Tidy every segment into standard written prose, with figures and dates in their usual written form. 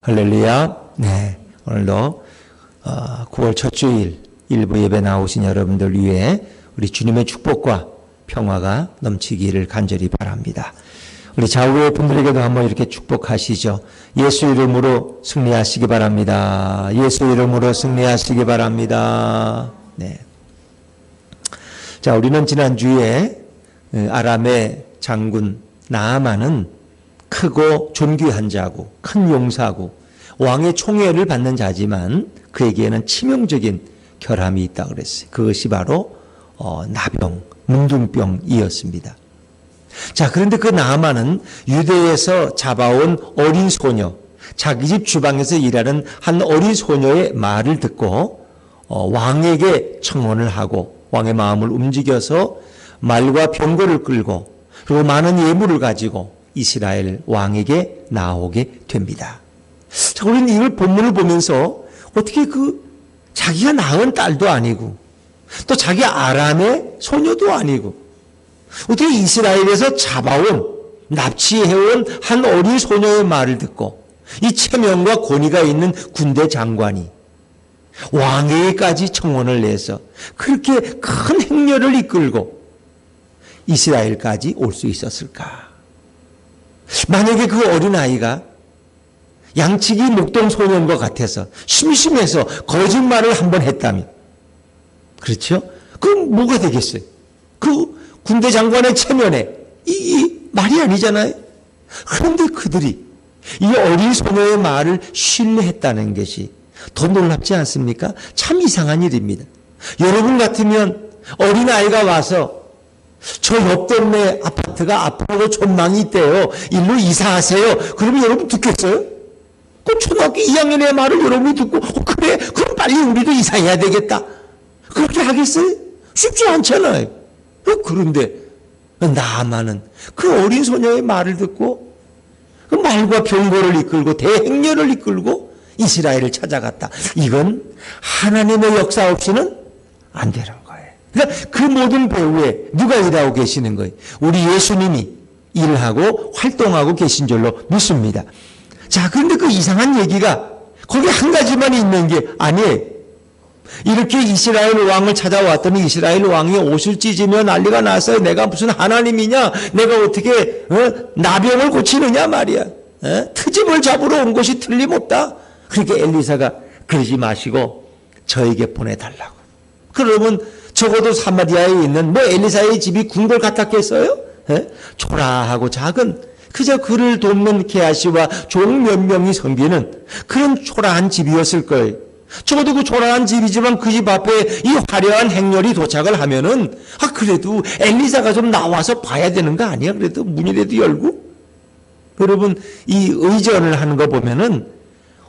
할렐루야. 네, 오늘도 9월 첫 주일 일부 예배 나오신 여러분들 위해 우리 주님의 축복과 평화가 넘치기를 간절히 바랍니다. 우리 좌우의 분들에게도 한번 이렇게 축복하시죠. 예수 이름으로 승리하시기 바랍니다. 예수 이름으로 승리하시기 바랍니다. 네. 자, 우리는 지난주에 아람의 장군 나아만은 크고 존귀한 자고 큰 용사고 왕의 총애를 받는 자지만 그에게는 치명적인 결함이 있다 그랬어요. 그것이 바로 나병, 문둥병이었습니다. 자, 그런데 그 나아만은 유대에서 잡아온 어린 소녀, 자기 집 주방에서 일하는 한 어린 소녀의 말을 듣고 왕에게 청혼을 하고 왕의 마음을 움직여서 말과 병거를 끌고 그리고 많은 예물을 가지고 이스라엘 왕에게 나오게 됩니다. 자, 우리는 이걸 본문을 보면서 어떻게 자기가 낳은 딸도 아니고 또 자기 아람의 소녀도 아니고 어떻게 이스라엘에서 잡아온 납치해온 한 어린 소녀의 말을 듣고 이 체면과 권위가 있는 군대 장관이 왕에게까지 청혼을 내서 그렇게 큰 행렬을 이끌고 이스라엘까지 올 수 있었을까? 만약에 그 어린아이가 양치기 목동 소년과 같아서 심심해서 거짓말을 한번 했다면, 그렇죠? 그럼 뭐가 되겠어요? 그 군대 장관의 체면에 이 말이 아니잖아요. 그런데 그들이 이 어린 소녀의 말을 신뢰했다는 것이 더 놀랍지 않습니까? 참 이상한 일입니다. 여러분 같으면 어린아이가 와서 저 옆 동네 아파트가 앞으로 전망이 있대요. 일로 이사하세요. 그러면 여러분 듣겠어요? 그 초등학교 2학년의 말을 여러분이 듣고 그래? 그럼 빨리 우리도 이사해야 되겠다. 그렇게 하겠어요? 쉽지 않잖아요. 그런데 나아만은 그 어린 소녀의 말을 듣고 그 말과 병거를 이끌고 대행렬을 이끌고 이스라엘을 찾아갔다. 이건 하나님의 역사 없이는 안 되는 거예요. 그러니까 그 모든 배후에 누가 일하고 계시는 거예요? 우리 예수님이 일하고 활동하고 계신 줄로 믿습니다. 자, 그런데 그 이상한 얘기가 거기 한 가지만 있는 게 아니에요. 이렇게 이스라엘 왕을 찾아왔더니 이스라엘 왕이 옷을 찢으며 난리가 났어요. 내가 무슨 하나님이냐? 내가 어떻게 나병을 고치느냐 말이야. 트집을 잡으러 온 것이 틀림없다. 그러니까 엘리사가 그러지 마시고 저에게 보내달라고. 그러면 적어도 사마리아에 있는 엘리사의 집이 궁궐 같았겠어요? 초라하고 작은 그저 그를 돕는 게하시와 종 몇 명이 섬기는 그런 초라한 집이었을 거예요. 적어도 그 초라한 집이지만 그 집 앞에 이 화려한 행렬이 도착을 하면은 그래도 엘리사가 좀 나와서 봐야 되는 거 아니야? 그래도 문이라도 열고. 여러분, 이 의전을 하는 거 보면은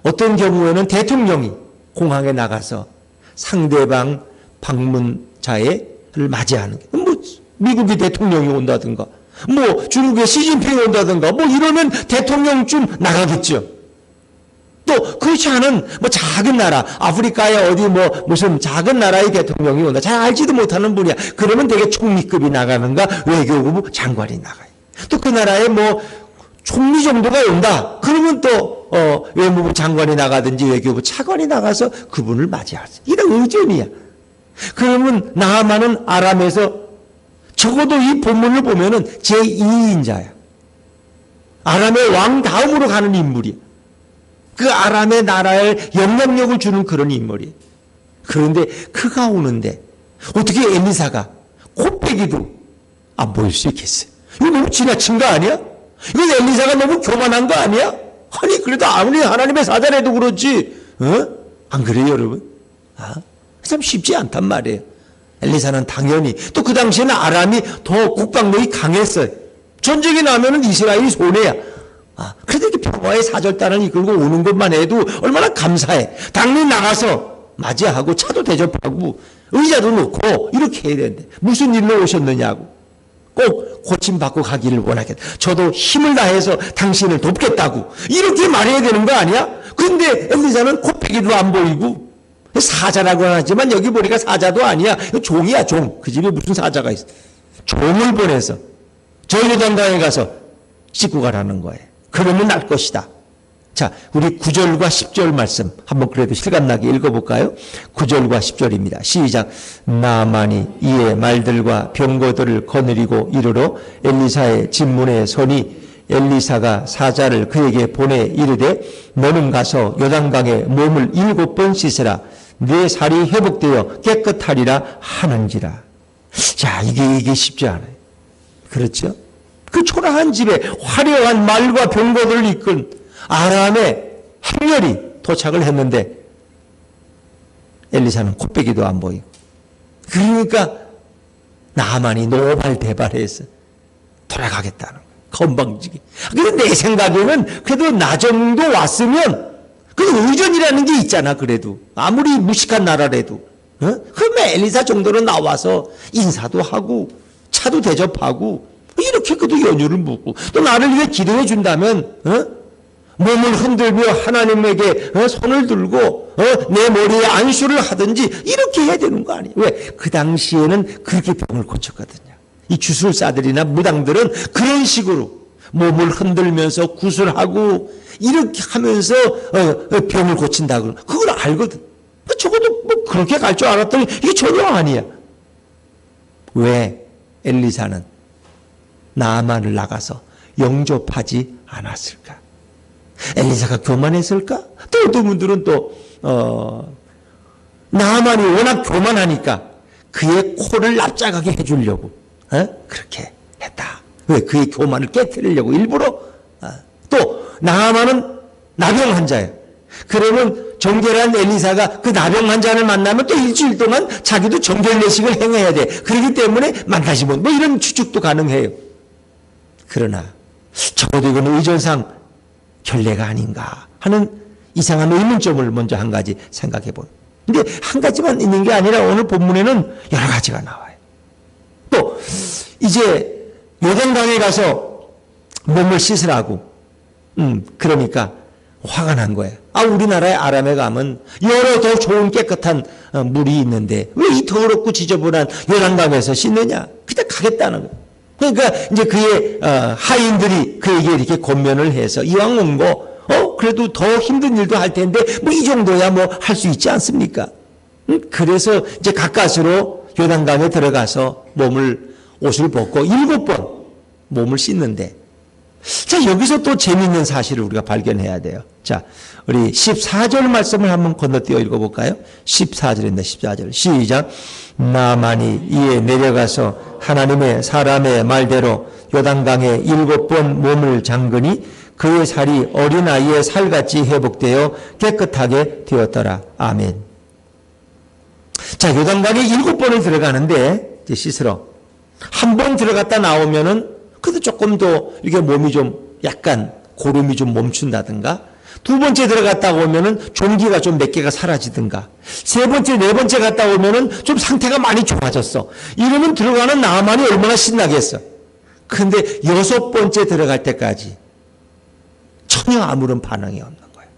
어떤 경우에는 대통령이 공항에 나가서 상대방 방문자를 맞이하는 게 미국의 대통령이 온다든가 중국의 시진핑이 온다든가 이러면 대통령쯤 나가겠죠. 또 그렇지 않은 작은 나라 아프리카의 어디 무슨 작은 나라의 대통령이 온다. 잘 알지도 못하는 분이야. 그러면 되게 총리급이 나가는가 외교부 장관이 나가요. 또 그 나라에 총리 정도가 온다. 그러면 또 외무부 장관이 나가든지 외교부 차관이 나가서 그분을 맞이하죠. 이게 의전이야. 그러면 나아만은 아람에서 적어도 이 본문을 보면은 제2인자야. 아람의 왕 다음으로 가는 인물이야. 그 아람의 나라에 영향력을 주는 그런 인물이야. 그런데 그가 오는데 어떻게 엘리사가 코빼기도 안 보일 수 있겠어요? 이거 너무 지나친 거 아니야? 이건 엘리사가 너무 교만한 거 아니야? 아니 그래도 아무리 하나님의 사자라도 그렇지 안 그래요 여러분? 참 쉽지 않단 말이에요. 엘리사는 당연히 또 그 당시에는 아람이 더 국방력이 강했어요. 전쟁이 나면은 이스라엘이 손해야. 그래도 이렇게 평화의 사절단을 이끌고 오는 것만 해도 얼마나 감사해. 당연히 나가서 맞이하고 차도 대접하고 의자도 놓고 이렇게 해야 되는데 무슨 일로 오셨느냐고. 꼭 고침받고 가기를 원하겠다. 저도 힘을 다해서 당신을 돕겠다고 이렇게 말해야 되는 거 아니야? 근데 엘리사는 코빼기도 안 보이고 사자라고 하지만 여기 보니까 사자도 아니야. 종이야 종. 그 집에 무슨 사자가 있어. 종을 보내서 저 요단강에 가서 씻고 가라는 거예요. 그러면 날 것이다. 자, 우리 9절과 10절 말씀 한번 그래도 실감나게 읽어볼까요? 9절과 10절입니다. 시작. 나아만이 이에 말들과 병거들을 거느리고 이르러 엘리사의 진문에 서니 엘리사가 사자를 그에게 보내 이르되 너는 가서 요단강에 몸을 7번 씻으라. 내 살이 회복되어 깨끗하리라 하는지라. 자, 이게 쉽지 않아요. 그렇죠? 그 초라한 집에 화려한 말과 병거들을 이끈 아람의 행렬이 도착을 했는데 엘리사는 코빼기도 안 보이고, 그러니까 나아만이 노발대발해서 돌아가겠다는 거예요. 건방지게. 근데 내 생각에는 그래도 나 정도 왔으면 그 의전이라는 게 있잖아. 그래도 아무리 무식한 나라라도 그러면 엘리사 정도는 나와서 인사도 하고 차도 대접하고 이렇게 그도 연유를 묻고 또 나를 위해 기도해 준다면 몸을 흔들며 하나님에게 손을 들고 내 머리에 안수를 하든지 이렇게 해야 되는 거 아니에요. 왜? 그 당시에는 그렇게 병을 고쳤거든요. 이 주술사들이나 무당들은 그런 식으로 몸을 흔들면서 구슬하고 이렇게 하면서 병을 고친다 그러면 그걸 알거든. 적어도 뭐 그렇게 갈 줄 알았더니 이게 전혀 아니야. 왜? 엘리사는 나아만을 나가서 영접하지 않았을까? 엘리사가 교만했을까? 또 어떤 분들은 또 나아만이 워낙 교만하니까 그의 코를 납작하게 해주려고 그렇게 했다. 왜? 그의 교만을 깨뜨리려고 일부러. 또 나아만은 나병 환자예요. 그러면 정결한 엘리사가 그 나병 환자를 만나면 또 일주일 동안 자기도 정결례식을 행해야 돼. 그렇기 때문에 만나지 못. 뭐 이런 추측도 가능해요. 그러나 적어도 이건 의전상 결례가 아닌가 하는 이상한 의문점을 먼저 한 가지 생각해 본. 근데 한 가지만 있는 게 아니라 오늘 본문에는 여러 가지가 나와요. 또 이제 요단강에 가서 몸을 씻으라고. 그러니까 화가 난 거예요. 우리나라의 아람에 가면 여러 더 좋은 깨끗한 물이 있는데 왜 이 더럽고 지저분한 요단강에서 씻느냐? 그냥 가겠다는 거예요. 그러니까 이제 그의 하인들이 그에게 이렇게 권면을 해서 이왕 온 거 그래도 더 힘든 일도 할 텐데 뭐 이 정도야 뭐 할 수 있지 않습니까? 그래서 이제 가까스로 요단강에 들어가서 옷을 벗고 7번 몸을 씻는데, 자, 여기서 또 재미있는 사실을 우리가 발견해야 돼요. 자, 우리 14절 말씀을 한번 건너뛰어 읽어볼까요? 14절입니다. 14절. 시작. 나아만이 이에 내려가서 하나님의 사람의 말대로 요단강에 7번 몸을 잠그니 그의 살이 어린아이의 살같이 회복되어 깨끗하게 되었더라. 아멘. 자, 요단강에 7번을 들어가는데 이제 씻으러 한 번 들어갔다 나오면은 그래도 조금 더 이렇게 몸이 좀 약간 고름이 좀 멈춘다든가, 두 번째 들어갔다 오면은 종기가 좀 몇 개가 사라지든가, 세 번째, 네 번째 갔다 오면은 좀 상태가 많이 좋아졌어. 이러면 들어가는 나아만이 얼마나 신나겠어. 근데 6번째 들어갈 때까지 전혀 아무런 반응이 없는 거예요.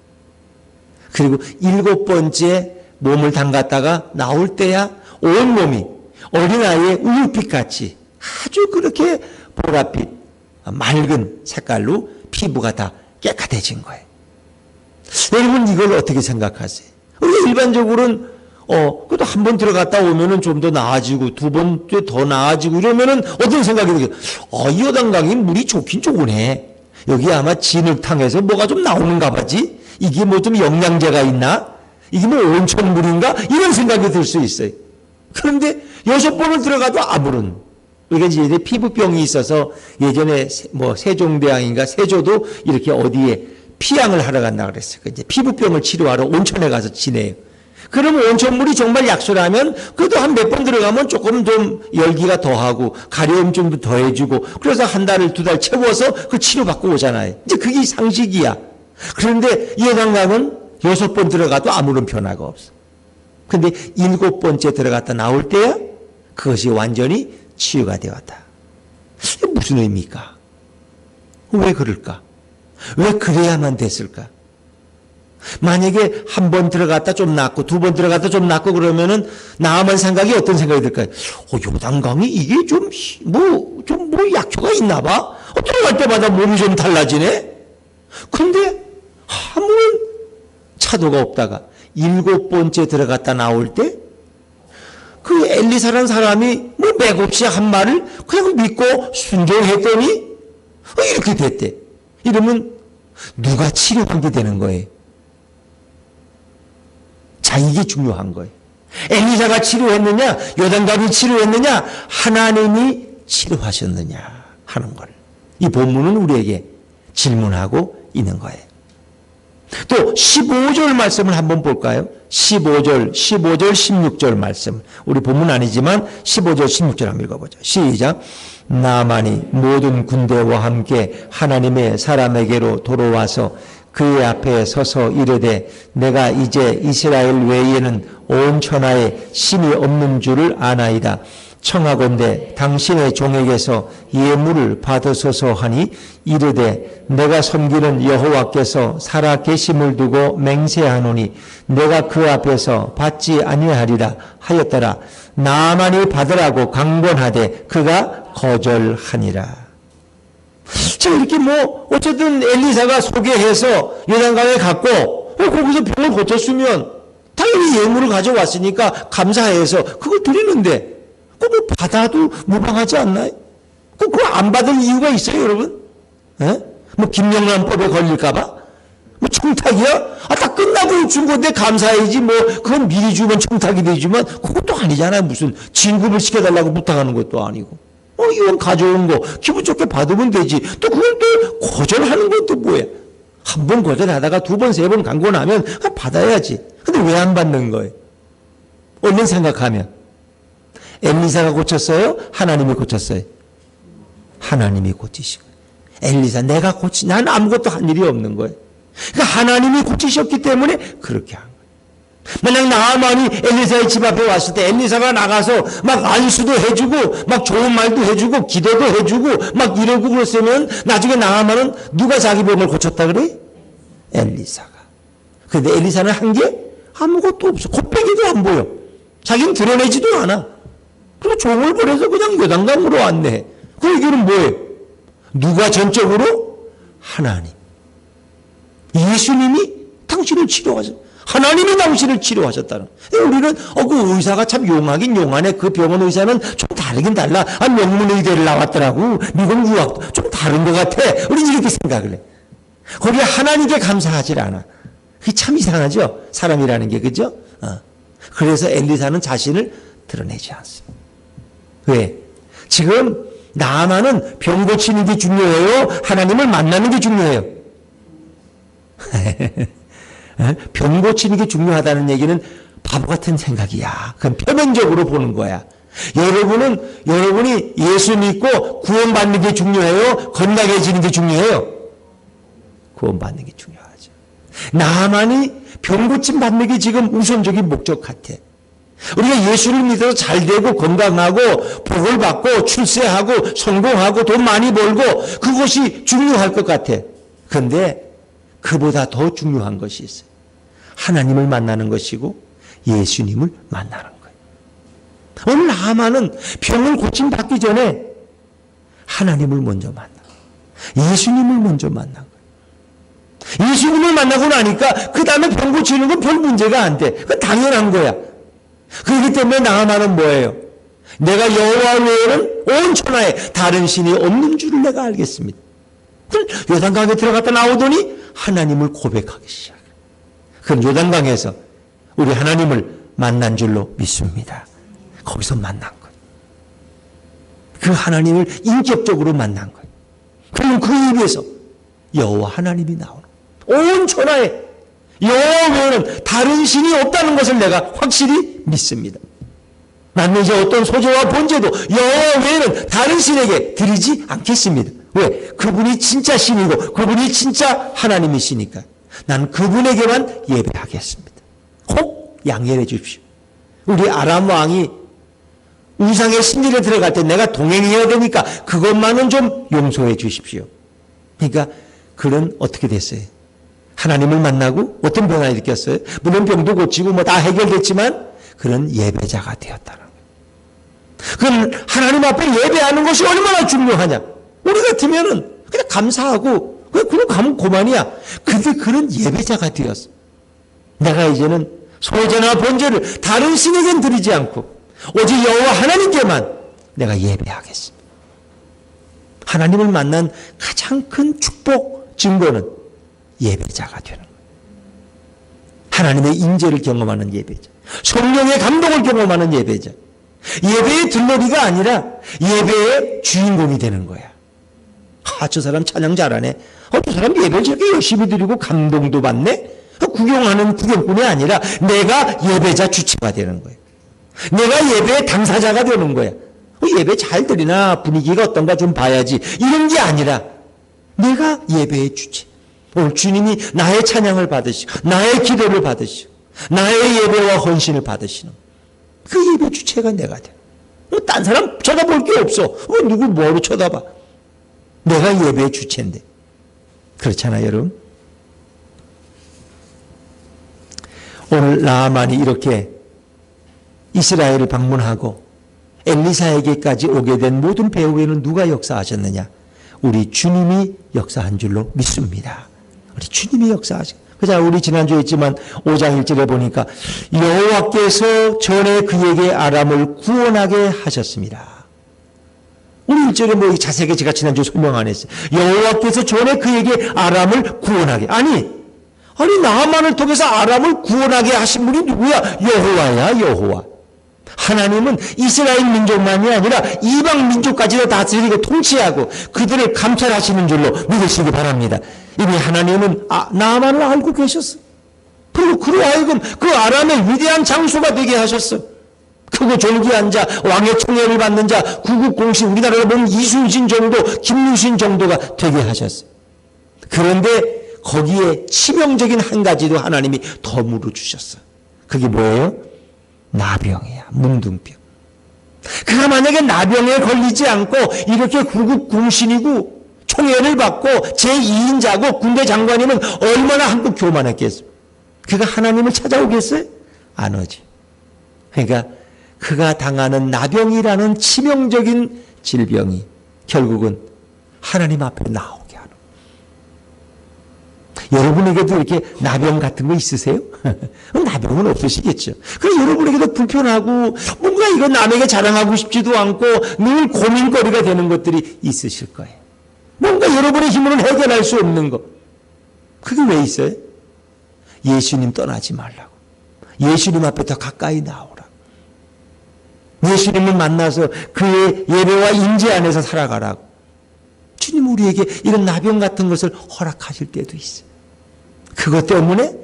그리고 7번째 몸을 담갔다가 나올 때야 온 몸이 어린아이의 우유빛같이 아주 그렇게 보랏빛 맑은 색깔로 피부가 다 깨끗해진 거예요. 여러분 이걸 어떻게 생각하세요? 우리가 일반적으로는 그래도 한 번 들어갔다 오면은 좀 더 나아지고 두 번째 더 나아지고 이러면은 어떤 생각이 들어요? 이 요단강이 물이 좋긴 좋으네. 여기 아마 진흙탕에서 뭐가 좀 나오는가 보지? 이게 뭐 좀 영양제가 있나? 이게 뭐 온천물인가? 이런 생각이 들 수 있어요. 그런데 6번을 들어가도 아무런, 그러니까 이제 피부병이 있어서 예전에 뭐 세종대왕인가 세조도 이렇게 어디에 피양을 하러 간다 그랬어요. 이제 피부병을 치료하러 온천에 가서 지내요. 그러면 온천물이 정말 약수라면 그래도 한 몇 번 들어가면 조금 좀 열기가 더하고 가려움 좀 더해주고 그래서 한 달을 2달 채워서 그 치료받고 오잖아요. 이제 그게 상식이야. 그런데 이 요단강은 6번 들어가도 아무런 변화가 없어. 근데 7번째 들어갔다 나올 때야 그것이 완전히 치유가 되었다. 이게 무슨 의미일까? 왜 그럴까? 왜 그래야만 됐을까? 만약에 한 번 들어갔다 좀 낫고 두 번 들어갔다 좀 낫고 그러면은 나아만 생각이 어떤 생각이 들까요? 요단강이 이게 좀 약효가 있나 봐? 들어갈 때마다 몸이 좀 달라지네? 근데 아무런 차도가 없다가 7번째 들어갔다 나올 때 그 엘리사라는 사람이 뭐 맥없이 한 말을 그냥 믿고 순종했더니 이렇게 됐대. 이러면 누가 치료한 게 되는 거예요? 자, 이게 중요한 거예요. 엘리사가 치료했느냐, 요단강이 치료했느냐, 하나님이 치료하셨느냐 하는 걸. 이 본문은 우리에게 질문하고 있는 거예요. 또 15절 말씀을 한번 볼까요? 15절, 16절 말씀. 우리 본문 아니지만 15절, 16절 한번 읽어보죠. 시작. 나만이 모든 군대와 함께 하나님의 사람에게로 돌아와서 그의 앞에 서서 이르되 내가 이제 이스라엘 외에는 온 천하에 신이 없는 줄을 아나이다. 청하건대 당신의 종에게서 예물을 받으소서 하니 이르되 내가 섬기는 여호와께서 살아 계심을 두고 맹세하노니 내가 그 앞에서 받지 아니하리라 하였더라. 나만이 받으라고 강권하되 그가 거절하니라. 자, 이렇게 뭐 어쨌든 엘리사가 소개해서 요단강에 갔고 거기서 병을 고쳤으면 당연히 예물을 가져왔으니까 감사해서 그걸 드리는데 그거 받아도 무방하지 않나요? 그거 안 받을 이유가 있어요, 여러분? 예? 뭐 김영란법에 걸릴까봐? 뭐 청탁이야? 다 끝나고 준 건데 감사해야지. 뭐 그건 미리 주면 청탁이 되지만 그것도 아니잖아요. 무슨 진급을 시켜달라고 부탁하는 것도 아니고. 이건 가져온 거 기분 좋게 받으면 되지. 또 그걸 또 거절하는 것도 뭐야? 한 번 거절하다가 두 번, 세 번 강고 나면 받아야지. 근데 왜 안 받는 거예요? 얼른 생각하면. 엘리사가 고쳤어요? 하나님이 고쳤어요? 하나님이 고치시고. 엘리사 내가 난 아무것도 한 일이 없는 거예요. 그러니까 하나님이 고치셨기 때문에 그렇게 한 거예요. 만약 나아만이 엘리사의 집 앞에 왔을 때 엘리사가 나가서 막 안수도 해주고 막 좋은 말도 해주고 기도도 해주고 막 이러고 그랬으면 나중에 나아만은 누가 자기 병을 고쳤다 그래? 엘리사가. 그런데 엘리사는 한 게 아무것도 없어. 곱빼기도 안 보여. 자기는 드러내지도 않아. 그리고 종을 보내서 그냥 요단강으로 왔네. 그 얘기는 뭐예요? 누가 전적으로? 하나님. 예수님이 당신을 치료하셨. 하나님이 당신을 치료하셨다는. 우리는 그 의사가 참 용하긴 용하네. 그 병원 의사는 좀 다르긴 달라. 명문의대를 나왔더라고. 미국 유학도 좀 다른 것 같아. 우리는 이렇게 생각을 해. 거기에 하나님께 감사하지 않아. 그게 참 이상하죠. 사람이라는 게. 그죠? 그래서 엘리사는 자신을 드러내지 않습니다. 왜? 지금 나아만은 병 고치는 게 중요해요? 하나님을 만나는 게 중요해요? 병 고치는 게 중요하다는 얘기는 바보 같은 생각이야. 그건 표면적으로 보는 거야. 여러분이 예수 믿고 구원받는 게 중요해요? 건강해지는 게 중요해요? 구원받는 게 중요하죠. 나만이 병 고침 받는 게 지금 우선적인 목적 같아. 우리가 예수를 믿어서 잘 되고 건강하고 복을 받고 출세하고 성공하고 돈 많이 벌고 그것이 중요할 것 같아. 그런데 그보다 더 중요한 것이 있어요. 하나님을 만나는 것이고 예수님을 만나는 거예요. 오늘 나아만은 병을 고침받기 전에 하나님을 먼저 만나. 예수님을 먼저 만난 거예요. 예수님을 만나고 나니까 그 다음에 병 고치는 건 별 문제가 안 돼. 그건 당연한 거야. 그렇기 때문에 나아만은 뭐예요? 내가 여호와 외에는 온 천하에 다른 신이 없는 줄을 내가 알겠습니다. 요단강에 들어갔다 나오더니 하나님을 고백하기 시작해요. 그건 요단강에서 우리 하나님을 만난 줄로 믿습니다. 거기서 만난 거예요. 그 하나님을 인격적으로 만난 거예요. 그럼 그 입에서 여호와 하나님이 나오는 거예요. 온 천하에 여호와 외에는 다른 신이 없다는 것을 내가 확실히 믿습니다. 나는 이제 어떤 소재와 본제도 여호와 외에는 다른 신에게 드리지 않겠습니다. 왜? 그분이 진짜 신이고 그분이 진짜 하나님이시니까 나는 그분에게만 예배하겠습니다. 혹 양해해 주십시오. 우리 아람 왕이 우상의 신전에 들어갈 때 내가 동행해야 되니까 그것만은 좀 용서해 주십시오. 그러니까 그는 어떻게 됐어요? 하나님을 만나고 어떤 변화를 느꼈어요? 물론 병도 고치고 뭐 다 해결됐지만 그는 예배자가 되었다는 거예요. 그럼 하나님 앞에 예배하는 것이 얼마나 중요하냐? 우리 같으면은 그냥 감사하고 그럼 가면 그만이야. 근데 그런 예배자가 되었어. 내가 이제는 소제나 번제를 다른 신에겐 드리지 않고 오직 여호와 하나님께만 내가 예배하겠습니다. 하나님을 만난 가장 큰 축복 증거는 예배자가 되는 거예요. 하나님의 임재를 경험하는 예배자, 성령의 감동을 경험하는 예배자, 예배의 들러리가 아니라 예배의 주인공이 되는 거야. 저 사람 찬양 잘하네. 저 사람 예배를 저렇게 열심히 드리고 감동도 받네. 구경하는 구경꾼이 아니라 내가 예배자 주체가 되는 거예요. 내가 예배의 당사자가 되는 거야. 예배 잘 드리나 분위기가 어떤가 좀 봐야지, 이런 게 아니라 내가 예배의 주체. 오늘 주님이 나의 찬양을 받으시고 나의 기도를 받으시고 나의 예배와 헌신을 받으시는 그 예배 주체가 내가 돼. 딴 사람 쳐다볼 게 없어. 누굴 뭐로 쳐다봐. 내가 예배의 주체인데. 그렇잖아요, 여러분. 오늘 나아만이 이렇게 이스라엘을 방문하고 엘리사에게까지 오게 된 모든 배후에는 누가 역사하셨느냐? 우리 주님이 역사한 줄로 믿습니다. 우리 주님이 역사하신. 그자 우리 지난주에 했지만 5장 1절에 보니까 여호와께서 전에 그에게 아람을 구원하게 하셨습니다. 우리 1절에 뭐 자세하게 제가 지난주에 설명 안 했어요. 여호와께서 전에 그에게 아람을 구원하게. 아니 나아만을 통해서 아람을 구원하게 하신 분이 누구야? 여호와야, 여호와. 하나님은 이스라엘 민족만이 아니라 이방 민족까지도 다스리고 통치하고 그들을 감찰하시는 줄로 믿으시기 바랍니다. 이미 하나님은 나아만을 알고 계셨어. 그리고 그로 하여금 그 아람의 위대한 장수가 되게 하셨어. 크고 졸기한 자, 왕의 총애를 받는 자, 구국공신, 우리나라로 보면 이순신 정도, 김유신 정도가 되게 하셨어. 그런데 거기에 치명적인 한 가지도 하나님이 더 물어주셨어. 그게 뭐예요? 나병이야. 문둥병. 그가 만약에 나병에 걸리지 않고 이렇게 구국공신이고 총애를 받고 제2인자고 군대 장관이면 얼마나 한국 교만했겠어요. 그가 하나님을 찾아오겠어요? 안 오지. 그러니까 그가 당하는 나병이라는 치명적인 질병이 결국은 하나님 앞에 나오게 하는 거예요. 여러분에게도 이렇게 나병 같은 거 있으세요? 나병은 없으시겠죠. 그래서 여러분에게도 불편하고 뭔가 이거 남에게 자랑하고 싶지도 않고 늘 고민거리가 되는 것들이 있으실 거예요. 뭔가 여러분의 힘으로는 해결할 수 없는 거. 그게 왜 있어요? 예수님 떠나지 말라고. 예수님 앞에 더 가까이 나오라. 예수님을 만나서 그의 예배와 임재 안에서 살아가라고. 주님 우리에게 이런 나병 같은 것을 허락하실 때도 있어요. 그것 때문에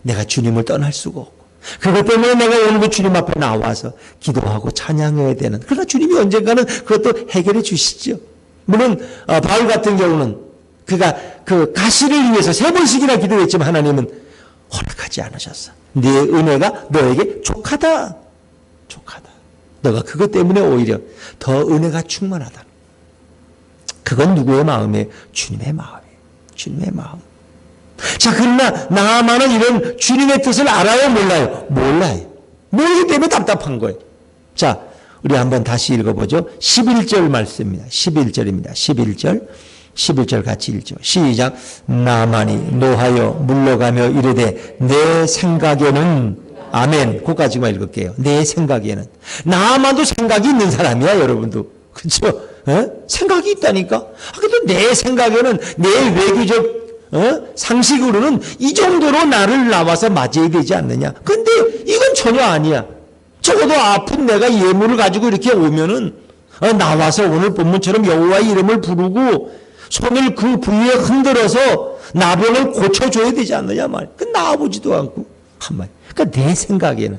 내가 주님을 떠날 수가 없고, 그것 때문에 내가 오늘도 주님 앞에 나와서 기도하고 찬양해야 되는. 그러나 주님이 언젠가는 그것도 해결해 주시죠. 물론 바울 같은 경우는 그가 그 가시를 위해서 3번씩이나 기도했지만 하나님은 허락하지 않으셨어. 네 은혜가 너에게 족하다. 족하다. 너가 그것 때문에 오히려 더 은혜가 충만하다. 그건 누구의 마음이에요? 주님의 마음이에요. 주님의 마음. 자, 그러나 나아만은 이런 주님의 뜻을 알아요? 몰라요? 몰라요. 모르기 때문에 답답한 거예요. 자, 우리 한번 다시 읽어보죠. 11절 말씀입니다. 11절입니다. 11절 같이 읽죠. 시작. 나아만이 노하여 물러가며 이르되 내 생각에는 아멘. 그까지만 읽을게요. 내 생각에는. 나아만도 생각이 있는 사람이야, 여러분도. 그렇죠? 생각이 있다니까. 그래도 내 생각에는 내 외교적 상식으로는 이 정도로 나를 나와서 맞이해야 되지 않느냐. 근데 이건 전혀 아니야. 적어도 아픈 내가 예물을 가지고 이렇게 오면은 나와서 오늘 본문처럼 여호와의 이름을 부르고 손을 그 부위에 흔들어서 나병을 고쳐줘야 되지 않느냐 말이야. 그 나와보지도 않고 한마디. 그러니까 내 생각에는.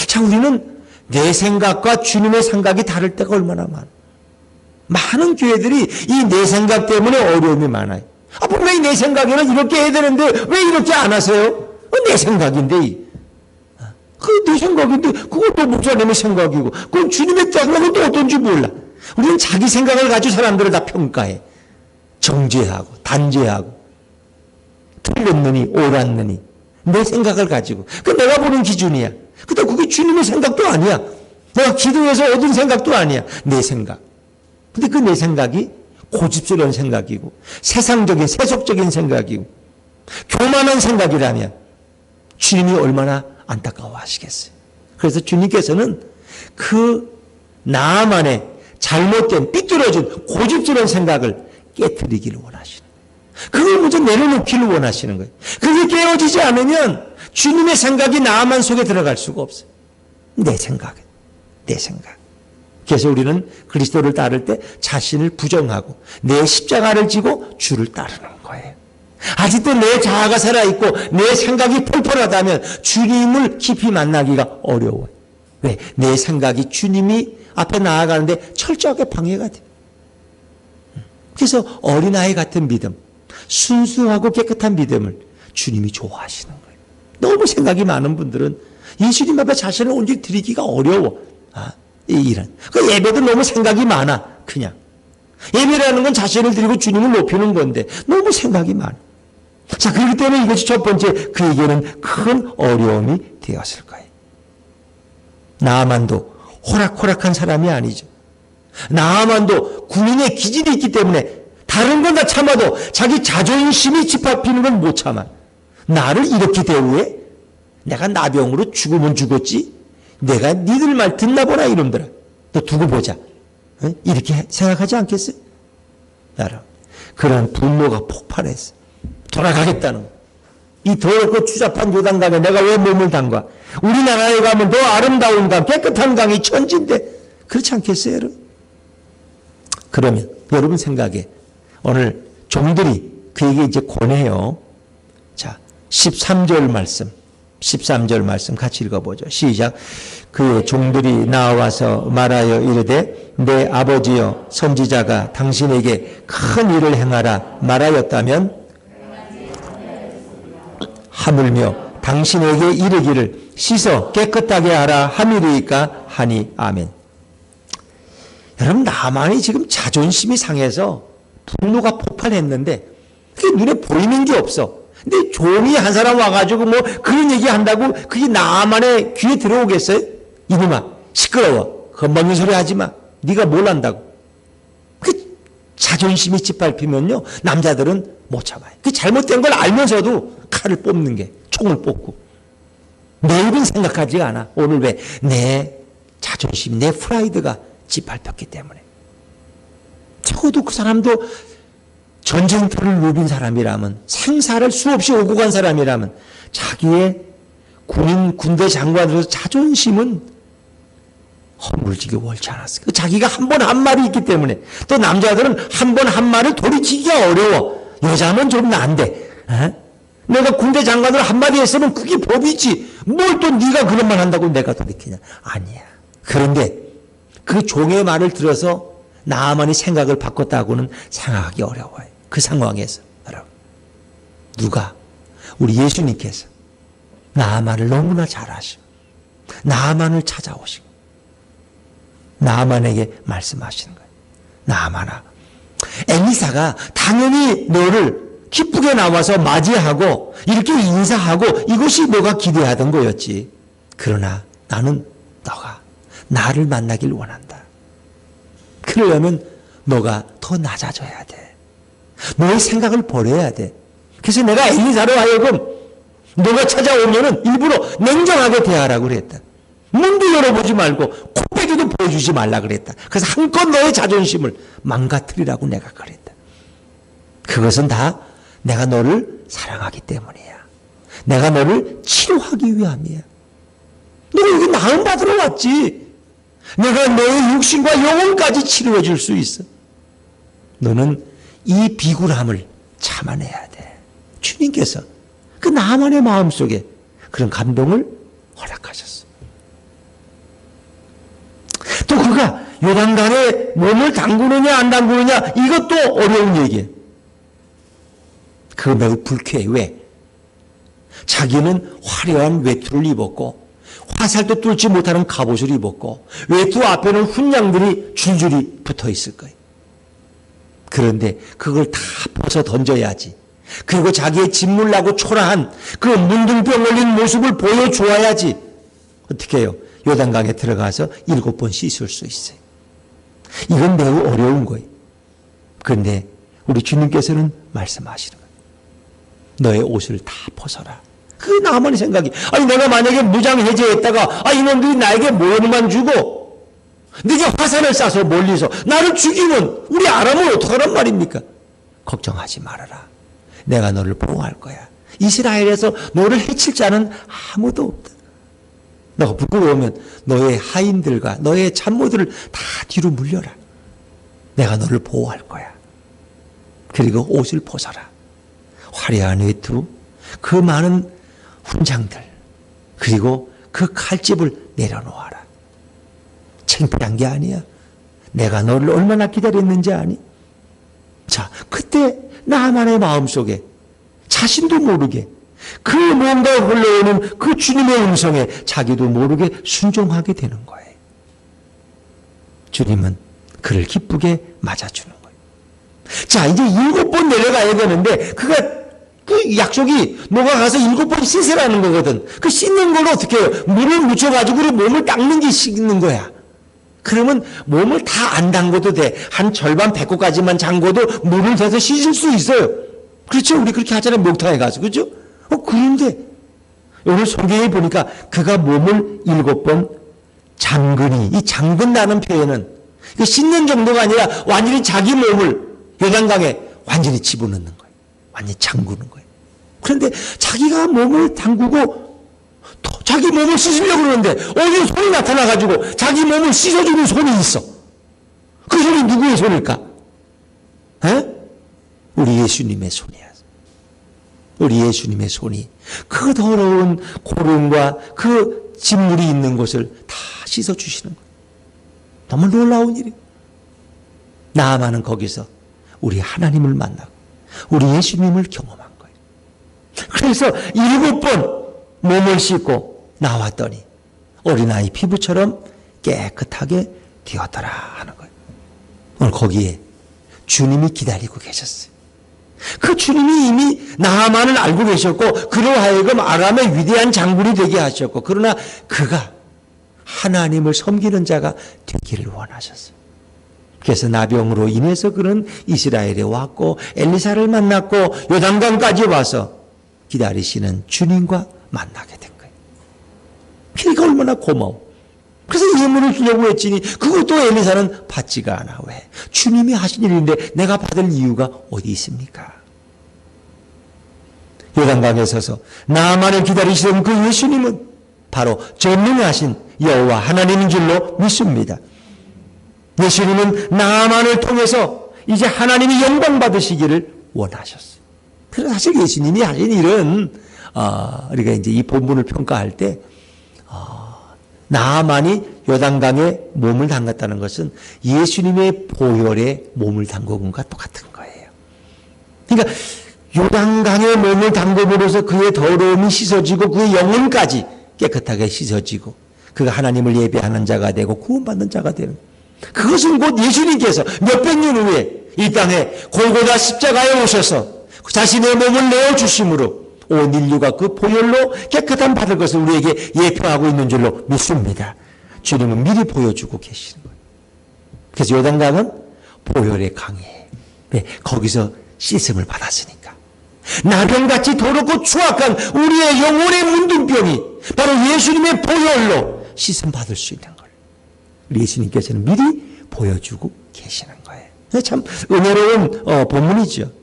자, 우리는 내 생각과 주님의 생각이 다를 때가 얼마나 많아. 많은 교회들이 이 내 생각 때문에 어려움이 많아요. 분명히 내 생각에는 이렇게 해야 되는데 왜 이렇게 안 하세요? 내 생각인데. 내 생각인데 그것도 목사님의 생각이고 그건 주님의 생각은 또 어떤지 몰라. 우리는 자기 생각을 가지고 사람들을 다 평가해. 정죄하고 단죄하고 틀렸느니 옳았느니 내 생각을 가지고. 그 내가 보는 기준이야. 근데 그게 주님의 생각도 아니야. 내가 기도해서 얻은 생각도 아니야. 내 생각. 근데 그 내 생각이 고집스러운 생각이고 세상적인 세속적인 생각이고 교만한 생각이라면 주님이 얼마나 안타까워하시겠어요. 그래서 주님께서는 그 나만의 잘못된 삐뚤어진 고집스러운 생각을 깨트리기를 원하시는 거예요. 그걸 먼저 내려놓기를 원하시는 거예요. 그게 깨어지지 않으면 주님의 생각이 나만 속에 들어갈 수가 없어요. 내 생각. 그래서 우리는 그리스도를 따를 때 자신을 부정하고 내 십자가를 지고 주를 따르는 거예요. 아직도 내 자아가 살아있고 내 생각이 펄펄하다면 주님을 깊이 만나기가 어려워요. 왜? 내 생각이 주님이 앞에 나아가는데 철저하게 방해가 돼요. 그래서 어린아이 같은 믿음, 순수하고 깨끗한 믿음을 주님이 좋아하시는 거예요. 너무 생각이 많은 분들은 예수님 앞에 자신을 온전히 드리기가 어려워. 이런. 그 예배도 너무 생각이 많아. 그냥. 예배라는 건 자신을 드리고 주님을 높이는 건데 너무 생각이 많아. 자, 그렇기 때문에 이것이 첫 번째 그에게는 큰 어려움이 되었을 거예요. 나아만도 호락호락한 사람이 아니죠. 나아만도 군인의 기질이 있기 때문에 다른 건 다 참아도 자기 자존심이 짓밟히는 건 못 참아. 나를 이렇게 대우해? 내가 나병으로 죽으면 죽었지? 내가 니들 말 듣나 보라 이놈들아. 너 두고 보자. 이렇게 생각하지 않겠어요? 여러분, 그런 분노가 폭발했어. 돌아가겠다는 거. 이 더럽고 추잡한 요단강에 내가 왜 몸을 담가? 우리나라에 가면 더 아름다운 강, 깨끗한 강이 천지인데 그렇지 않겠어요, 여러분? 그러면 여러분 생각에 오늘 종들이 그에게 이제 권해요. 자, 13절 말씀 같이 읽어보죠. 시작. 그 종들이 나와서 말하여 이르되 내 아버지여 선지자가 당신에게 큰 일을 행하라 말하였다면 하물며 당신에게 이르기를 씻어 깨끗하게 하라 함이리이까 하니 아멘. 여러분, 나만이 지금 자존심이 상해서 분노가 폭발했는데 그게 눈에 보이는 게 없어. 근데 종이 한 사람 와가지고 뭐 그런 얘기 한다고 그게 나만의 귀에 들어오겠어요? 이놈아 시끄러워. 건방진 소리 하지 마. 네가 뭘 안다고. 그 자존심이 짓밟히면요 남자들은 못 참아요. 그 잘못된 걸 알면서도 칼을 뽑는 게 총을 뽑고 내일은 생각하지 않아. 오늘 왜? 내 자존심, 내 프라이드가 짓밟혔기 때문에. 적어도 그 사람도 전쟁터를 누빈 사람이라면, 생사를 수없이 오고 간 사람이라면 자기의 군대 장관으로서 자존심은 허물지게 옳지 않았어요. 자기가 한 번 한 말이 있기 때문에. 또 남자들은 한 번 한 말을 돌이키기가 어려워. 여자는 좀 나은데. 내가 군대 장관으로 한마디 했으면 그게 법이지. 뭘 또 네가 그런 말 한다고 내가 돌이키냐. 아니야. 그런데 그 종의 말을 들어서 나만이 생각을 바꿨다고는 생각하기 어려워요. 그 상황에서. 여러분, 누가? 우리 예수님께서 나만을 너무나 잘 아시고 나만을 찾아오시고 나만에게 말씀하시는 거예요. 나만아, 엘리사가 당연히 너를 기쁘게 나와서 맞이하고 이렇게 인사하고 이것이 너가 기대하던 거였지. 그러나 나는 너가 나를 만나길 원한다. 그러려면 너가 더 낮아져야 돼. 너의 생각을 버려야 돼. 그래서 내가 엘리사로 하여금 너가 찾아오면은 일부러 냉정하게 대하라고 그랬다. 문도 열어보지 말고 코빼기도 보여주지 말라 그랬다. 그래서 한껏 너의 자존심을 망가뜨리라고 내가 그랬다. 그것은 다 내가 너를 사랑하기 때문이야. 내가 너를 치료하기 위함이야. 너가 여기 나음 받으러 왔지. 내가 너의 육신과 영혼까지 치료해 줄 수 있어. 너는 이 비굴함을 참아내야 돼. 주님께서 그 나만의 마음속에 그런 감동을 허락하셨어. 또 그가 요단강에 몸을 담그느냐 안 담그느냐 이것도 어려운 얘기예요. 그거 매우 불쾌해. 왜? 자기는 화려한 외투를 입었고 화살도 뚫지 못하는 갑옷을 입었고 외투 앞에는 훈양들이 줄줄이 붙어 있을 거예요. 그런데 그걸 다 벗어 던져야지. 그리고 자기의 짓물나고 초라한 그 문둥병 걸린 모습을 보여주어야지. 어떻게 해요? 요단강에 들어가서 7번 씻을 수 있어요. 이건 매우 어려운 거예요. 그런데 우리 주님께서는 말씀하시는 거예요. 너의 옷을 다 벗어라. 그 나만의 생각이, 아니 내가 만약에 무장해제했다가 이놈들이 나에게 모욕만 주고 내게 화살을 쏴서 멀리서 나를 죽이면 우리 아람은 어떡하란 말입니까? 걱정하지 말아라. 내가 너를 보호할 거야. 이스라엘에서 너를 해칠 자는 아무도 없다. 너가 부끄러우면 너의 하인들과 너의 참모들을 다 뒤로 물려라. 내가 너를 보호할 거야. 그리고 옷을 벗어라. 화려한 외투, 그 많은 훈장들, 그리고 그 칼집을 내려놓아라. 창피한 게 아니야. 내가 너를 얼마나 기다렸는지 아니? 자, 그때 나만의 마음속에 자신도 모르게 그 뭔가 흘러오는 그 주님의 음성에 자기도 모르게 순종하게 되는 거예요. 주님은 그를 기쁘게 맞아주는 거예요. 자, 이제 7번 내려가야 되는데 그 약속이 너가 가서 7번 씻으라는 거거든. 그 씻는 걸로 어떻게 해요? 물을 묻혀가지고 몸을 닦는 게 씻는 거야. 그러면 몸을 다 안 담궈도 돼. 한 절반 배꼽까지만 잠궈도 물을 대서 씻을 수 있어요. 그렇죠? 우리 그렇게 하잖아요. 목탕에 가서. 그죠? 그런데 오늘 성경에 보니까 그가 몸을 7번 잠그니, 이 잠근다는 표현은 씻는 정도가 아니라 완전히 자기 몸을 요단강에 완전히 집어넣는 거예요. 완전히 잠그는 거예요. 그런데 자기가 몸을 담그고 또 자기 몸을 씻으려고 그러는데 어디 손이 나타나가지고 자기 몸을 씻어주는 손이 있어. 그 손이 누구의 손일까? 우리 예수님의 손이야. 우리 예수님의 손이 그 더러운 고름과 그 진물이 있는 곳을 다 씻어주시는 거예요. 너무 놀라운 일이에요. 나아만은 거기서 우리 하나님을 만나고 우리 예수님을 경험한 거예요. 그래서 7번 몸을 씻고 나왔더니 어린아이 피부처럼 깨끗하게 되었더라 하는 거예요. 오늘 거기에 주님이 기다리고 계셨어요. 그 주님이 이미 나아만을 알고 계셨고 그로 하여금 아람의 위대한 장군이 되게 하셨고 그러나 그가 하나님을 섬기는 자가 되기를 원하셨어요. 그래서 나병으로 인해서 그는 이스라엘에 왔고 엘리사를 만났고 요단강까지 와서 기다리시는 주님과 만나게 된 거예요. 그러니까 얼마나 고마워. 그래서 예물을 주려고 했지니 그것도 엘리사는 받지가 않아. 왜? 주님이 하신 일인데 내가 받을 이유가 어디 있습니까? 요단강에 서서 나만을 기다리시던 그 예수님은 바로 전능하신 여호와 하나님인 줄로 믿습니다. 예수님은 나만을 통해서 이제 하나님이 영광 받으시기를 원하셨어요. 그래서 사실 예수님이 하신 일은 우리가 이제 이 본문을 평가할 때 나아만이 요단강에 몸을 담갔다는 것은 예수님의 보혈에 몸을 담그은 것과 똑같은 거예요. 그러니까 요단강에 몸을 담그므로써 그의 더러움이 씻어지고 그의 영혼까지 깨끗하게 씻어지고 그가 하나님을 예배하는 자가 되고 구원받는 자가 되는 거예요. 그것은 곧 예수님께서 몇백 년 후에 이 땅에 골고다 십자가에 오셔서 자신의 몸을 내어주심으로 온 인류가 그 보혈로 깨끗함 받을 것을 우리에게 예표하고 있는 줄로 믿습니다. 주님은 미리 보여주고 계시는 거예요. 그래서 요단강은 보혈의 강이에요. 네, 거기서 씻음을 받았으니까. 나병같이 더럽고 추악한 우리의 영혼의 문둥병이 바로 예수님의 보혈로 씻음 받을 수 있는 걸 우리 예수님께서는 미리 보여주고 계시는 거예요. 참 은혜로운 본문이죠.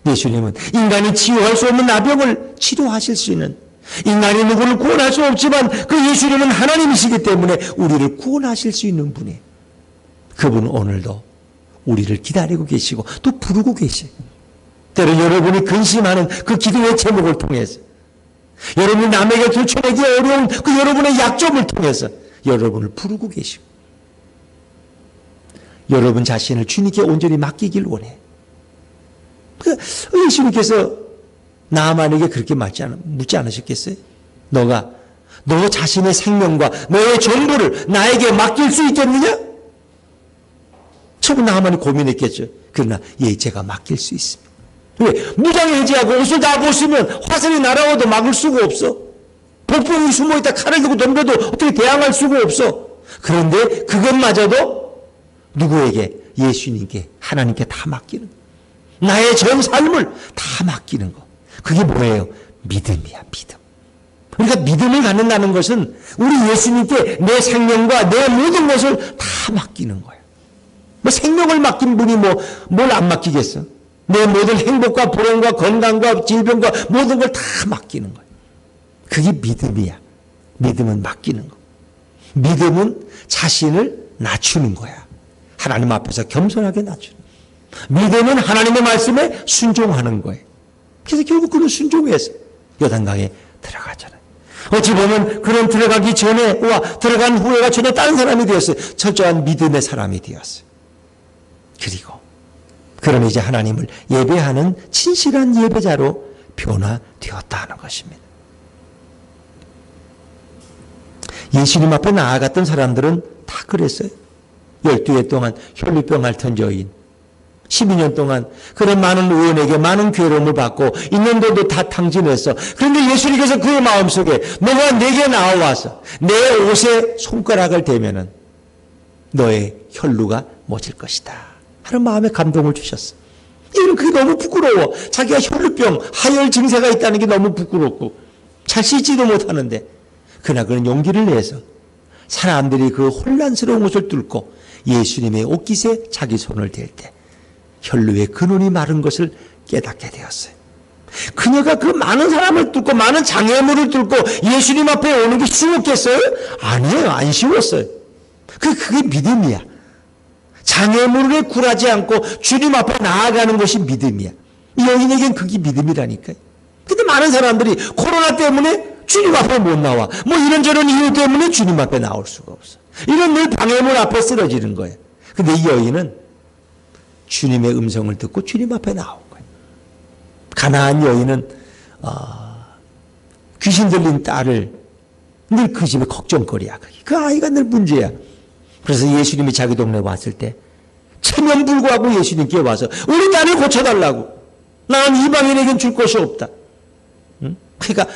예수님은 인간이 치유할 수 없는 나병을 치료하실 수 있는, 인간이 누구를 구원할 수 없지만 그 예수님은 하나님이시기 때문에 우리를 구원하실 수 있는 분이에요. 그분은 오늘도 우리를 기다리고 계시고 또 부르고 계세요. 때로 여러분이 근심하는 그 기도의 제목을 통해서, 여러분이 남에게 들춰내기 어려운 그 여러분의 약점을 통해서 여러분을 부르고 계시고 여러분 자신을 주님께 온전히 맡기길 원해요. 예수님께서 나아만에게 그렇게 묻지 않으셨겠어요? 너 자신의 생명과 너의 전부를 나에게 맡길 수 있겠느냐? 처음 나아만이 고민했겠죠. 그러나 제가 맡길 수 있습니다. 왜? 무장해제하고 옷을 다 벗으면 화살이 날아와도 막을 수가 없어. 복병이 숨어있다 칼을 들고 덤벼도 어떻게 대항할 수가 없어. 그런데 그것마저도 누구에게? 예수님께, 하나님께 다 맡기는 거. 나의 전 삶을 다 맡기는 거. 그게 뭐예요? 믿음이야, 믿음. 우리가 믿음을 갖는다는 것은 우리 예수님께 내 생명과 내 모든 것을 다 맡기는 거야. 뭐 생명을 맡긴 분이 뭘 안 맡기겠어? 내 모든 행복과 불행과 건강과 질병과 모든 걸 다 맡기는 거야. 그게 믿음이야. 믿음은 맡기는 거. 믿음은 자신을 낮추는 거야. 하나님 앞에서 겸손하게 낮추는 거야. 믿음은 하나님의 말씀에 순종하는 거예요. 그래서 결국 그는 순종해서 요단강에 들어가잖아요. 어찌 보면 그는 들어가기 전에와 들어간 후에가 전혀 다른 사람이 되었어요. 철저한 믿음의 사람이 되었어요. 그리고 그는 이제 하나님을 예배하는 진실한 예배자로 변화되었다는 것입니다. 예수님 앞에 나아갔던 사람들은 다 그랬어요. 12해 동안 혈루병 앓던 여인, 12년 동안 그런 많은 의원에게 많은 괴로움을 받고 있는데도 다 탕진했어. 그런데 예수님께서 그의 마음속에 너가 내게 나와서 내 옷에 손가락을 대면은 너의 혈루가 멎을 것이다 하는 마음에 감동을 주셨어. 이는 그게 너무 부끄러워. 자기가 혈루병, 하열 증세가 있다는 게 너무 부끄럽고 잘 씻지도 못하는데 그러나 그는 용기를 내서 사람들이 그 혼란스러운 것을 뚫고 예수님의 옷깃에 자기 손을 댈 때 혈루의 근원이 마른 것을 깨닫게 되었어요. 그녀가 그 많은 사람을 뚫고 많은 장애물을 뚫고 예수님 앞에 오는 게 쉬웠겠어요? 아니에요. 안 쉬웠어요. 그게 믿음이야. 장애물에 굴하지 않고 주님 앞에 나아가는 것이 믿음이야. 이 여인에겐 그게 믿음이라니까요. 근데 많은 사람들이 코로나 때문에 주님 앞에 못 나와. 뭐 이런저런 이유 때문에 주님 앞에 나올 수가 없어. 이런 늘 방해물 앞에 쓰러지는 거예요. 근데 이 여인은 주님의 음성을 듣고 주님 앞에 나온 거예요. 가나안 여인은 귀신 들린 딸을 늘 그 집에 걱정거리야. 그 아이가 늘 문제야. 그래서 예수님이 자기 동네에 왔을 때 체면불구하고 예수님께 와서 우리 딸을 고쳐달라고. 나는 이방인에겐 줄 것이 없다. 응? 그러니까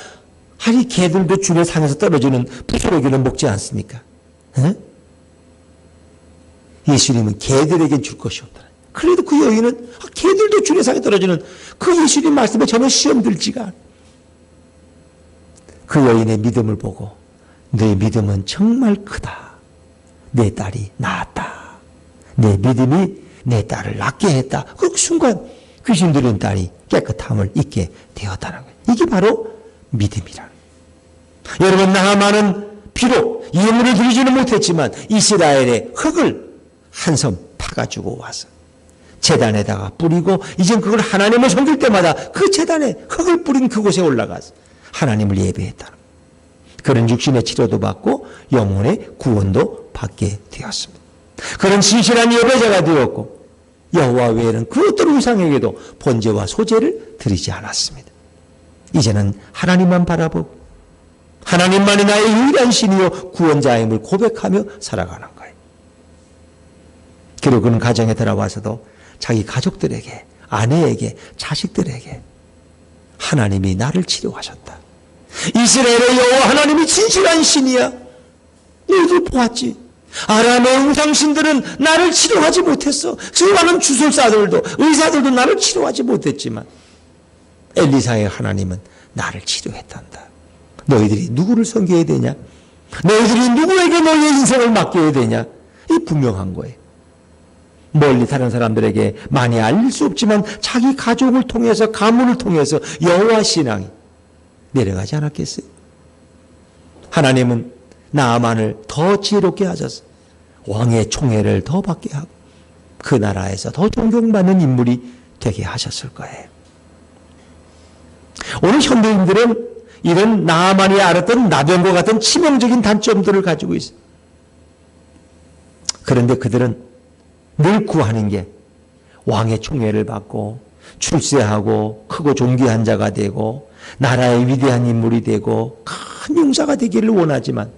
아니 개들도 줄에 상에서 떨어지는 부스러기는 먹지 않습니까? 응? 예수님은 개들에겐 줄 것이 없다. 그래도 그 여인은 개들도 줄에 상에 떨어지는 그 예수님 말씀에 전혀 시험 들지가 않아. 그 여인의 믿음을 보고 내 믿음은 정말 크다. 내 딸이 나았다. 내 믿음이 내 딸을 낫게 했다. 그 순간 귀신 들린 딸이 깨끗함을 잊게 되었다는 거예요. 이게 바로 믿음이라는 거예요. 여러분, 나아만은 비록 예물을 드리지는 못했지만 이스라엘의 흙을 한 섬 파가지고 와서 제단에다가 뿌리고 이젠 그걸 하나님을 섬길 때마다 그 제단에 흙을 뿌린 그곳에 올라가서 하나님을 예배했다는 거예요. 그런 육신의 치료도 받고 영혼의 구원도 받게 되었습니다. 그런 진실한 예배자가 되었고 여호와 외에는 그 어떤 우상에게도 번제와 소제를 드리지 않았습니다. 이제는 하나님만 바라보고 하나님만이 나의 유일한 신이요 구원자임을 고백하며 살아가는 거예요. 그리고 그는 가정에 들어와서도 자기 가족들에게, 아내에게, 자식들에게 하나님이 나를 치료하셨다. 이스라엘의 여호와 하나님이 진실한 신이야. 너희들 보았지? 아람의 우상신들은 나를 치료하지 못했어. 수많은 주술사들도 의사들도 나를 치료하지 못했지만 엘리사의 하나님은 나를 치료했단다. 너희들이 누구를 섬겨야 되냐? 너희들이 누구에게 너희의 인생을 맡겨야 되냐? 이 분명한 거예요. 멀리 다른 사람들에게 많이 알릴 수 없지만 자기 가족을 통해서 가문을 통해서 여호와 신앙이 내려가지 않았겠어요? 하나님은 나아만을 더 지혜롭게 하셔서 왕의 총애를 더 받게 하고 그 나라에서 더 존경받는 인물이 되게 하셨을 거예요. 오늘 현대인들은 이런 나아만이 알았던 나병과 같은 치명적인 단점들을 가지고 있어요. 그런데 그들은 늘 구하는 게 왕의 총애를 받고 출세하고 크고 존귀한 자가 되고 나라의 위대한 인물이 되고 큰 용사가 되기를 원하지만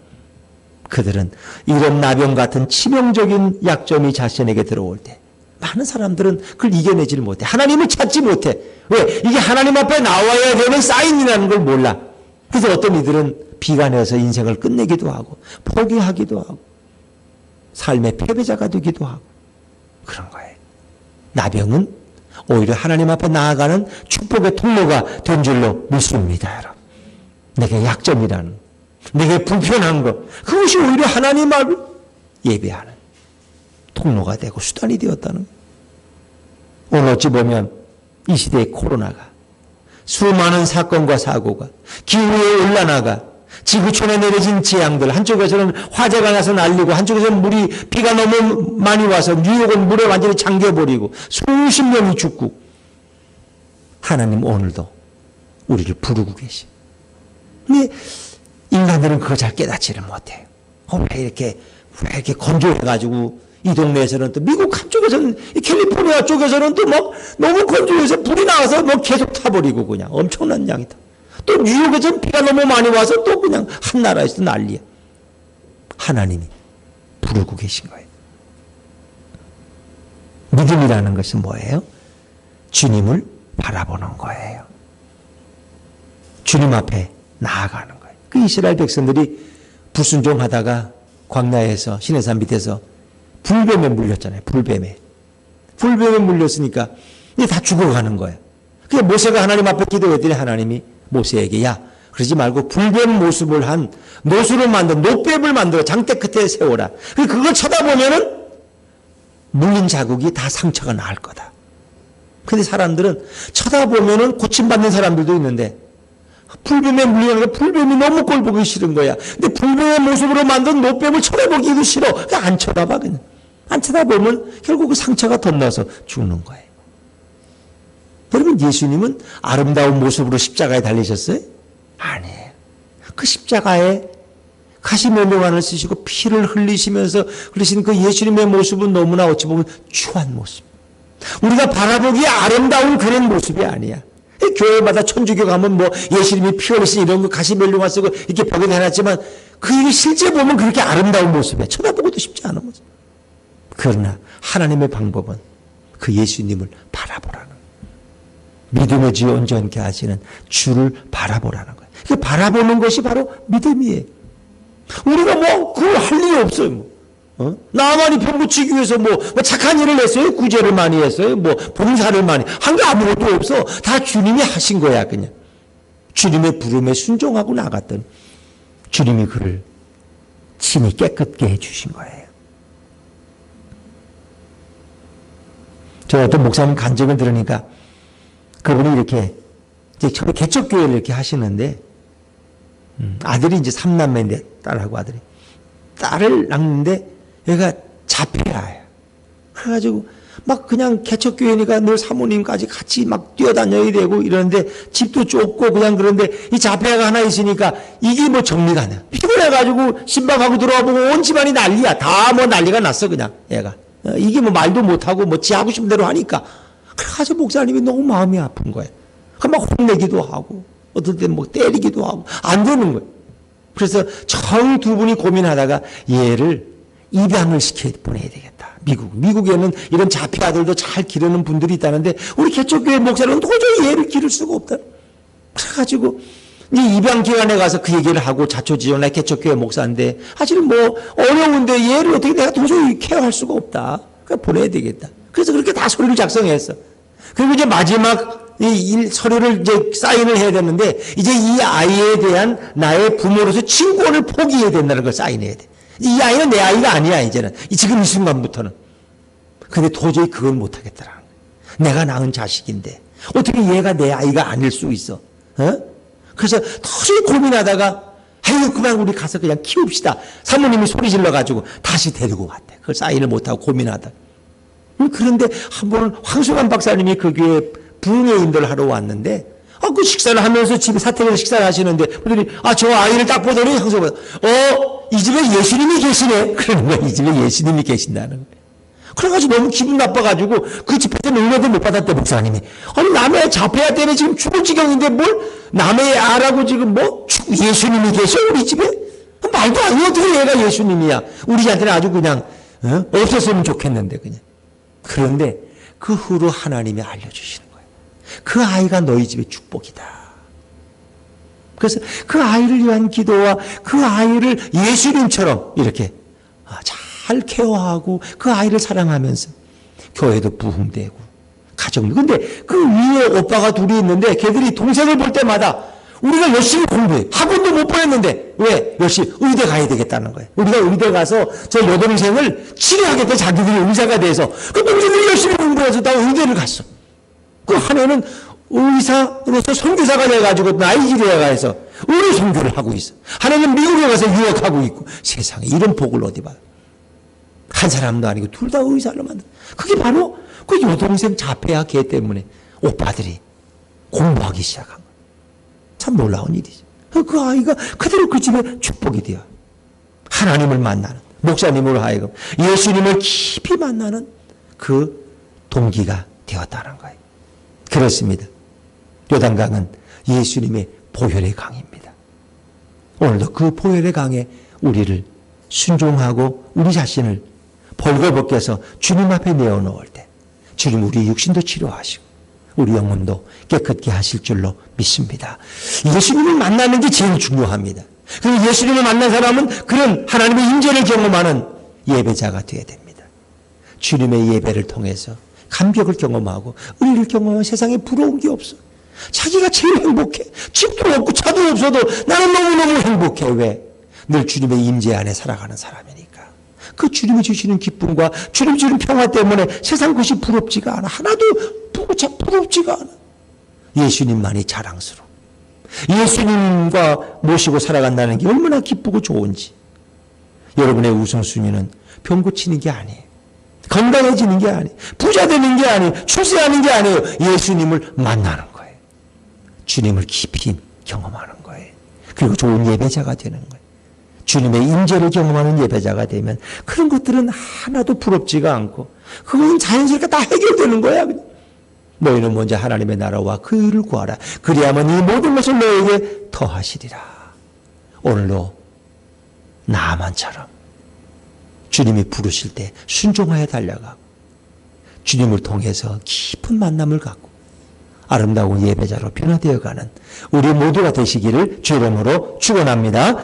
그들은 이런 나병 같은 치명적인 약점이 자신에게 들어올 때 많은 사람들은 그걸 이겨내지를 못해. 하나님을 찾지 못해. 왜? 이게 하나님 앞에 나와야 되는 사인이라는 걸 몰라. 그래서 어떤 이들은 비관해서 인생을 끝내기도 하고 포기하기도 하고 삶의 패배자가 되기도 하고 그런 거예요. 나병은 오히려 하나님 앞에 나아가는 축복의 통로가 된 줄로 믿습니다, 여러분. 내게 약점이라는, 내게 불편한 것, 그것이 오히려 하나님 앞을 예배하는 통로가 되고 수단이 되었다는 거예요. 오늘 어찌 보면 이 시대의 코로나가, 수많은 사건과 사고가, 기후의 온난화가, 지구촌에 내려진 재앙들, 한쪽에서는 화재가 나서 날리고 한쪽에서는 비가 너무 많이 와서 뉴욕은 물에 완전히 잠겨버리고 수십 명이 죽고, 하나님 오늘도 우리를 부르고 계시. 근데 인간들은 그거 잘 깨닫지를 못해요. 왜 이렇게 건조해가지고 이 동네에서는 또 미국 한쪽에서는 캘리포니아 쪽에서는 또 막 너무 건조해서 불이 나와서 뭐 계속 타버리고 그냥 엄청난 양이 타. 또 뉴욕에서는 비가 너무 많이 와서 또 그냥 한 나라에서 난리야. 하나님이 부르고 계신 거예요. 믿음이라는 것은 뭐예요? 주님을 바라보는 거예요. 주님 앞에 나아가는 거예요. 그 이스라엘 백성들이 불순종하다가 광야에서 시내산 밑에서 불뱀에 물렸잖아요. 불뱀에 물렸으니까 이제 다 죽어가는 거예요. 그래서 모세가 하나님 앞에 기도했더니 하나님이 모세에게, 야, 그러지 말고 불뱀 모습을 한 노수로 만든 노뱀을 만들어 장대 끝에 세워라. 그걸 쳐다보면은 물린 자국이 다 상처가 나을 거다. 근데 사람들은 쳐다보면은 고침받는 사람들도 있는데 불뱀에 물리는 게 불뱀이 너무 꼴 보기 싫은 거야. 근데 불뱀의 모습으로 만든 노뱀을 쳐다보기도 싫어. 그냥 안 쳐다봐, 그냥. 안 쳐다보면 결국 그 상처가 덧나서 죽는 거예요. 여러분, 예수님은 아름다운 모습으로 십자가에 달리셨어요? 아니에요. 그 십자가에 가시면류관을 쓰시고 피를 흘리시면서 흘리신 그 예수님의 모습은 너무나 어찌 보면 추한 모습. 우리가 바라보기에 아름다운 그런 모습이 아니야. 교회마다 천주교 가면 뭐 예수님이 피 흘리신 이런 거 가시면류관 쓰고 이렇게 벽에 해놨지만 그 일이 실제 보면 그렇게 아름다운 모습이야. 쳐다보고도 쉽지 않은 모습. 그러나 하나님의 방법은 그 예수님을 바라보라는 거예요. 믿음의 주 온전케 하시는 주를 바라보라는 거예요. 그 바라보는 것이 바로 믿음이에요. 우리가 뭐 그걸 할 일이 없어요. 뭐. 나만이 병고치기 위해서 뭐 착한 일을 했어요? 구제를 많이 했어요? 뭐 봉사를 많이 한 게 아무것도 없어. 다 주님이 하신 거야, 그냥. 주님의 부름에 순종하고 나갔더니 주님이 그를 친히 깨끗게 해주신 거예요. 저 어떤 목사님 간증을 들으니까 그분이 이렇게 이제 처음에 개척교회를 이렇게 하시는데 아들이 이제 3남매인데 딸하고 아들이 딸을 낳는데 얘가 자폐아예요. 그래가지고 막 그냥 개척교회니까 늘 사모님까지 같이 막 뛰어다녀야 되고 이러는데 집도 좁고 그냥 그런데 이 자폐아가 하나 있으니까 이게 뭐 정리가 안 돼. 피곤해가지고 신방하고 들어와보고 온 집안이 난리야. 다 뭐 난리가 났어 그냥 얘가. 이게 뭐 말도 못하고 뭐 지 하고 싶은 대로 하니까. 그래가지고 목사님이 너무 마음이 아픈 거예요. 막 혼내기도 하고 어떨 때 뭐 때리기도 하고 안 되는 거예요. 그래서 정 두 분이 고민하다가 얘를 입양을 시켜 보내야 되겠다. 미국에는 이런 자폐아들도 잘 기르는 분들이 있다는데 우리 개척교회 목사는 도저히 얘를 기를 수가 없다. 그래가지고 이제 입양기관에 가서 그 얘기를 하고 자초지종 나 개척교회 목사인데 사실 뭐 어려운데 얘를 어떻게 내가 도저히 케어할 수가 없다. 그러니까 보내야 되겠다. 그래서 그렇게 다 서류를 작성했어. 그리고 이제 마지막 서류를 이제 사인을 해야 되는데 이제 이 아이에 대한 나의 부모로서 친권을 포기해야 된다는 걸 사인해야 돼. 이 아이는 내 아이가 아니야, 이제는. 지금 이 순간부터는. 근데 도저히 그걸 못하겠더라. 내가 낳은 자식인데 어떻게 얘가 내 아이가 아닐 수 있어? 그래서 도저히 고민하다가 아유 그만 우리 가서 그냥 키웁시다. 사모님이 소리 질러가지고 다시 데리고 왔대. 그걸 사인을 못하고 고민하다. 그런데 한 번은 황수관 박사님이 그 교회 부흥회 인도를 하러 왔는데 그 식사를 하면서 집에 사택에서 식사를 하시는데 그러더니 저 아이를 딱 보더니 황수관 이 집에 예수님이 계시네. 그러는 거야. 이 집에 예수님이 계신다는 거야. 그래가지고 너무 기분 나빠가지고 그 집에서 응원도 못 받았대 목사님이. 아니 남의 자폐아 때문에 지금 죽을 지경인데 뭘 남의 아라고 지금 뭐 예수님이 계셔 우리 집에? 말도 안 돼. 어떻게 얘가 예수님이야. 우리한테는 아주 그냥 없었으면 좋겠는데 그냥. 그런데 그 후로 하나님이 알려주시는 거예요. 그 아이가 너희 집의 축복이다. 그래서 그 아이를 위한 기도와 그 아이를 예수님처럼 이렇게 잘 케어하고 그 아이를 사랑하면서 교회도 부흥되고 가정도. 근데 그 위에 오빠가 둘이 있는데 걔들이 동생을 볼 때마다 우리가 열심히 공부해. 학원도 못 보냈는데 왜? 열심히 의대 가야 되겠다는 거예요. 우리가 의대 가서 저 여동생을 치료하겠다. 자기들이 의사가 돼서. 그 동생들이 열심히 공부해서 다 의대를 갔어. 그 한 애는 의사로서 선교사가 돼가지고 나이지리아가 해서 의료 선교를 하고 있어. 한 애는 미국에 가서 유학하고 있고. 세상에 이런 복을 어디 봐. 한 사람도 아니고 둘 다 의사를 만든. 그게 바로 그 여동생 자폐아 걔 때문에 오빠들이 공부하기 시작한 거예요. 참 놀라운 일이죠. 그 아이가 그대로 그 집에 축복이 되어 하나님을 만나는, 목사님으로 하여금 예수님을 깊이 만나는 그 동기가 되었다는 거예요. 그렇습니다. 요단강은 예수님의 보혈의 강입니다. 오늘도 그 보혈의 강에 우리를 순종하고 우리 자신을 벌거벗겨서 주님 앞에 내어놓을 때 주님 우리 육신도 치료하시고 우리 영혼도 깨끗게 하실 줄로 믿습니다. 예수님을 만나는 게 제일 중요합니다. 그리고 예수님을 만난 사람은 그런 하나님의 임재를 경험하는 예배자가 되어야 됩니다. 주님의 예배를 통해서 감격을 경험하고 의를 경험하면 세상에 부러운 게 없어. 자기가 제일 행복해. 집도 없고 차도 없어도 나는 너무너무 행복해. 왜? 늘 주님의 임재 안에 살아가는 사람이니까. 그 주님이 주시는 기쁨과 주님이 주시는 평화 때문에 세상 것이 부럽지가 않아. 하나도 부럽지가 않아. 예수님만이 자랑스러워. 예수님과 모시고 살아간다는 게 얼마나 기쁘고 좋은지. 여러분의 우선순위는 병 고치는 게 아니에요. 건강해지는 게 아니에요. 부자 되는 게 아니에요. 출세하는 게 아니에요. 예수님을 만나는 거예요. 주님을 깊이 경험하는 거예요. 그리고 좋은 예배자가 되는 거예요. 주님의 임재를 경험하는 예배자가 되면 그런 것들은 하나도 부럽지가 않고 그건 자연스럽게 다 해결되는 거야. 너희는 먼저 하나님의 나라와 그 의를 구하라. 그리하면 이 모든 것을 너에게 더하시리라. 오늘도 나만처럼 주님이 부르실 때 순종하여 달려가고 주님을 통해서 깊은 만남을 갖고 아름다운 예배자로 변화되어가는 우리 모두가 되시기를 주의 이름으로 축원합니다.